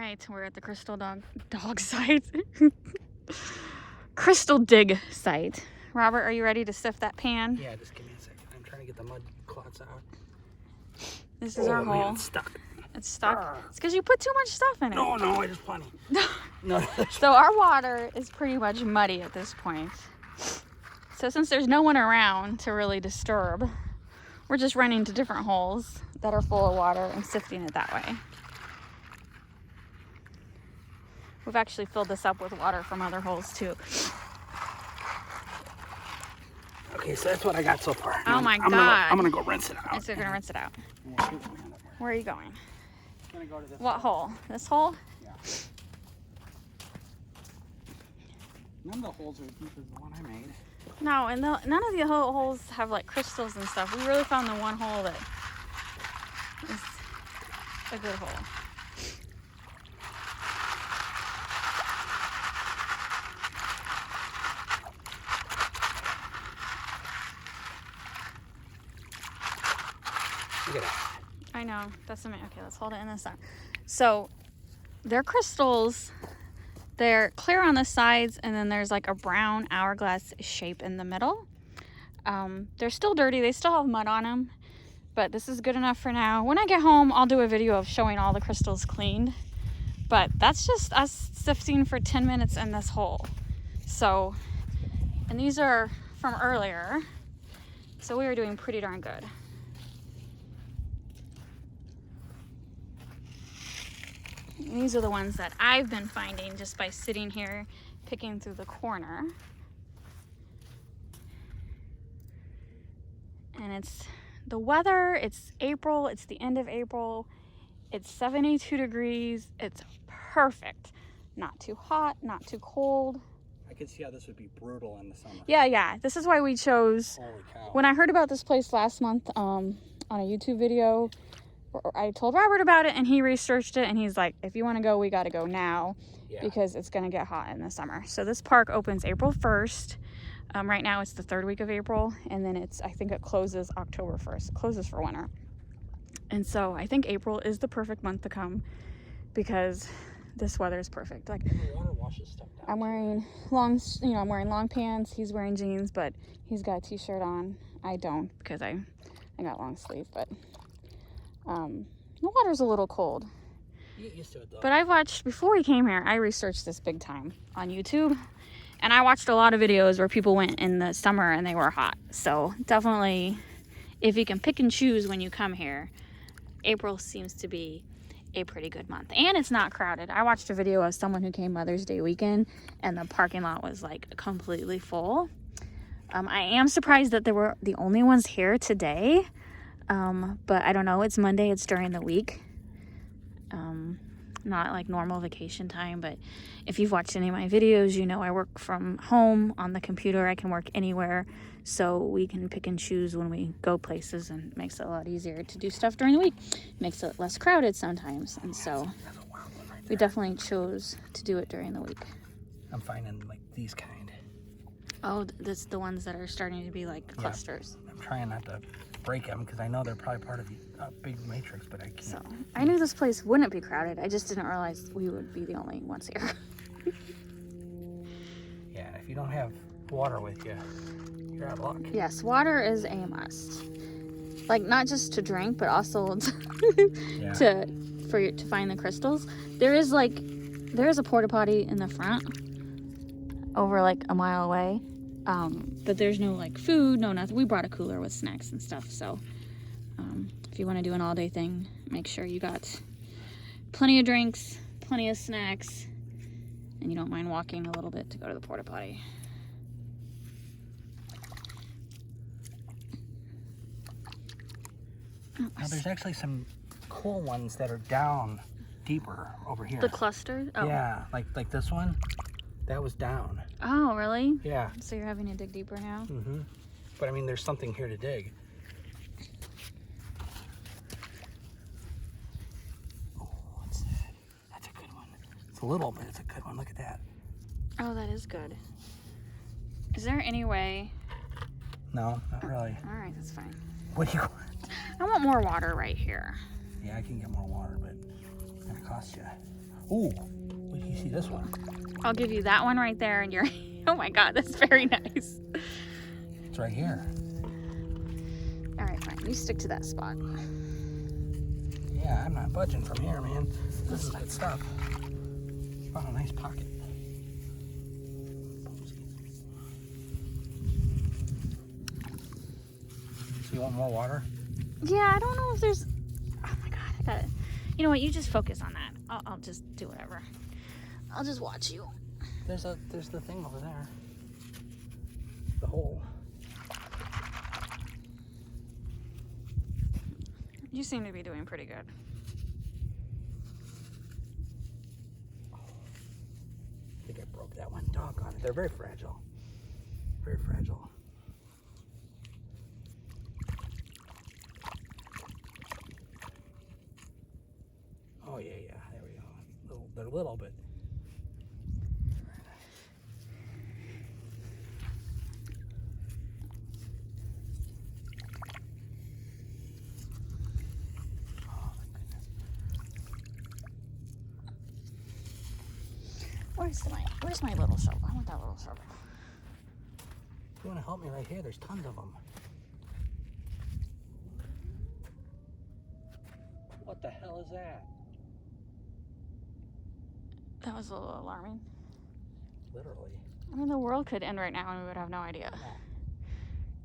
right, we're at the crystal dog site. Crystal dig site. Robert, are you ready to sift that pan? Yeah, just give me a second. I'm trying to get the mud clots out. This is our hole. Man, it's stuck. It's stuck. It's because you put too much stuff in it. No, I just plenty. No. So our water is pretty much muddy at this point. So since there's no one around to really disturb, we're just running to different holes that are full of water and sifting it that way. We've actually filled this up with water from other holes too. Okay, so that's what I got so far. Oh my God. I'm gonna go rinse it out. So you're gonna rinse it out. Yeah, Where are you going? I'm gonna go to this What hole? This hole? Yeah. None of the holes are as deep as the one I made. No, and none of the holes have like crystals and stuff. We really found the one hole that is a good hole. Look at that. I know. That's amazing. Okay, let's hold it in the sun. So they're crystals. They're clear on the sides, and then there's like a brown hourglass shape in the middle. They're still dirty. They still have mud on them, but this is good enough for now. When I get home, I'll do a video of showing all the crystals cleaned. But that's just us sifting for 10 minutes in this hole. So, and these are from earlier. So we were doing pretty darn good. And these are the ones that I've been finding just by sitting here picking through the corner. And it's the weather, it's April, it's the end of April. It's 72 degrees. It's perfect. Not too hot, not too cold. I could see how this would be brutal in the summer. Yeah. This is why we chose. Holy cow. When I heard about this place last month on a YouTube video, I told Robert about it and he researched it and he's like, if you want to go, we got to go now because it's going to get hot in the summer. So this park opens April 1st. Right now it's the 3rd week of April, and then I think it closes October 1st. It closes for winter. And so I think April is the perfect month to come because this weather is perfect. Like, The water washes stuff down. I'm wearing long pants. He's wearing jeans, but he's got a t-shirt on. I don't because I got long sleeve, but the water's a little cold. You get used to it though. But I've watched, before we came here, I researched this big time on YouTube. And I watched a lot of videos where people went in the summer and they were hot. So definitely, if you can pick and choose when you come here, April seems to be a pretty good month. And it's not crowded. I watched a video of someone who came Mother's Day weekend and the parking lot was like completely full. I am surprised that they were the only ones here today. But I don't know, it's Monday, it's during the week. Not like normal vacation time, but if you've watched any of my videos, you know I work from home on the computer. I can work anywhere, so we can pick and choose when we go places, and it makes it a lot easier to do stuff during the week. It makes it less crowded sometimes, and so we definitely chose to do it during the week. I'm finding like these kind. Oh, that's the ones that are starting to be like clusters. I'm trying not to break them because I know they're probably part of a big matrix, but I can't. So I knew this place wouldn't be crowded. I just didn't realize we would be the only ones here. Yeah, if you don't have water with you, you're out of luck. Yes, water is a must. Like not just to drink, but also to find the crystals. There is a porta potty in the front, over like a mile away. But there's no like food, no nothing. We brought a cooler with snacks and stuff, so if you want to do an all-day thing, make sure you got plenty of drinks, plenty of snacks, and you don't mind walking a little bit to go to the porta potty. Now there's actually some cool ones that are down deeper over here. The clusters? Oh. Yeah, like this one. That was down. Oh, really? Yeah. So you're having to dig deeper now? Mm-hmm. But I mean, there's something here to dig. Oh, what's that? That's a good one. It's a little, but it's a good one. Look at that. Oh, that is good. Is there any way? No, not really. All right, that's fine. What do you want? I want more water right here. Yeah, I can get more water, but it's gonna cost you. Ooh, wait till you see this one. I'll give you that one right there, and you're. Oh my God, that's very nice. It's right here. All right, fine. You stick to that spot. Yeah, I'm not budging from here, man. This is good stuff. Found a nice pocket. So you want more water? Yeah, I don't know if there's. Oh my God, I got it. You know what? You just focus on that. I'll just do whatever. I'll just watch you. There's the thing over there. The hole. You seem to be doing pretty good. I think I broke that one. Doggone it. They're very fragile. Very fragile. Oh yeah, yeah. There we go. They're little, but. Where's my little shovel? I want that little shovel. If you want to help me right here, there's tons of them. What the hell is that? That was a little alarming. Literally. I mean, the world could end right now and we would have no idea.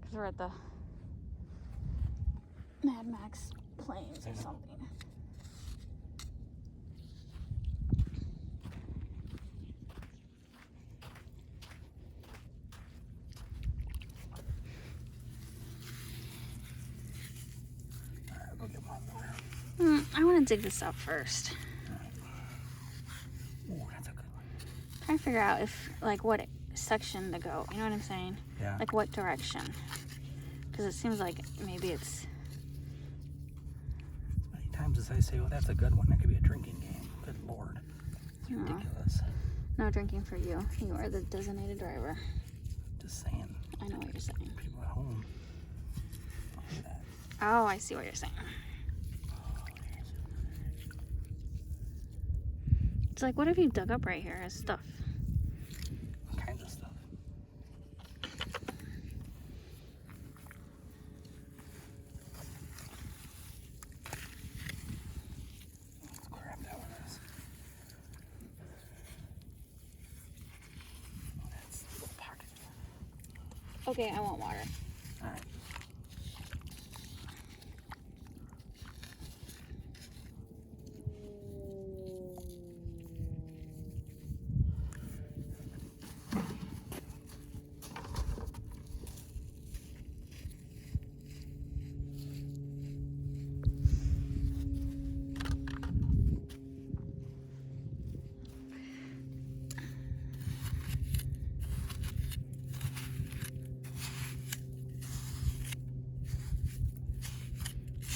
Because we're at the Mad Max Plains or something. Alright, go get one more. I want to dig this up first. Ooh, that's a good one. Trying to figure out if, like, what section to go. You know what I'm saying? Yeah. Like, what direction? Because it seems like maybe it's. As many times as I say, well, that's a good one. That could be a drinking game. Good lord. It's No. ridiculous. No drinking for you. You are the designated driver. Just saying. I know what you're saying. People at home. Look at that. Oh, I see what you're saying. It's like, what have you dug up right here as stuff? All kinds of stuff. Let's grab that one. Oh, that's a little pocket. Okay, I want water. All right.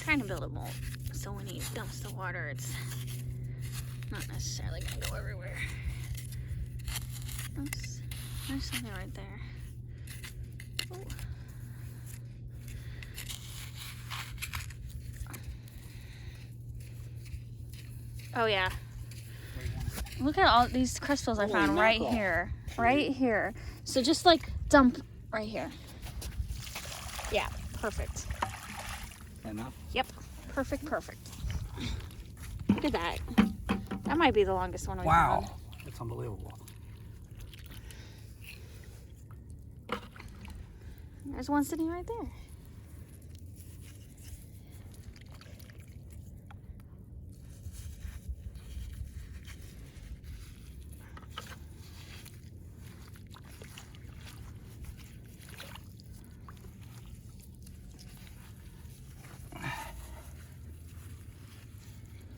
Trying to build a moat, so when he dumps the water, it's not necessarily gonna go everywhere. Oops, there's something right there. Ooh. Oh yeah. Look at all these crystals I found right here. Right here. So just like dump right here. Yeah, perfect. Enough? Yep. Perfect, perfect. Look at that. That might be the longest one we've Wow. found. That's unbelievable. There's one sitting right there.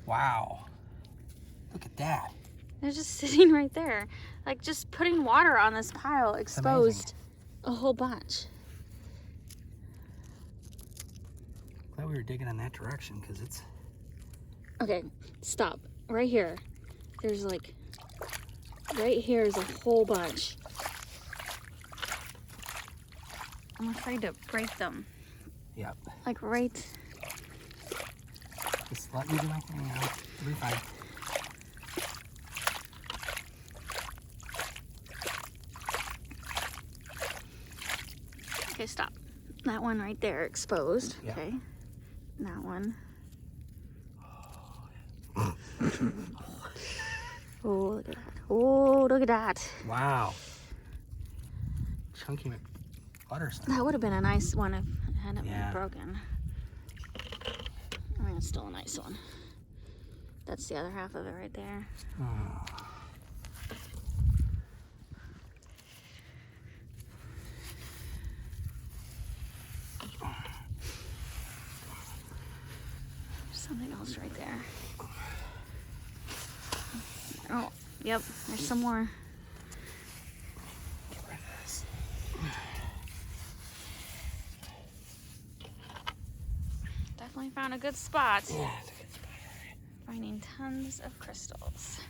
Wow. Look at that. They're just sitting right there. Like, just putting water on this pile exposed a whole bunch. Glad we were digging in that direction because it's. Okay, stop. Right here. There's like, right here is a whole bunch. I'm afraid to break them. Yep. Like right. Just let me do my thing now. It'll be fine. Okay, stop. That one right there exposed. Yeah. Okay. And that one. Oh, look at that. Oh, look at that. Wow. Chunky McButterson. That would have been a nice one if it hadn't Yeah. been broken. I mean, it's still a nice one. That's the other half of it right there. Oh. There's something else right there. Oh, yep. There's some more. Get rid of this. Definitely found a good spot. Yeah, it's a good spot. Finding tons of crystals.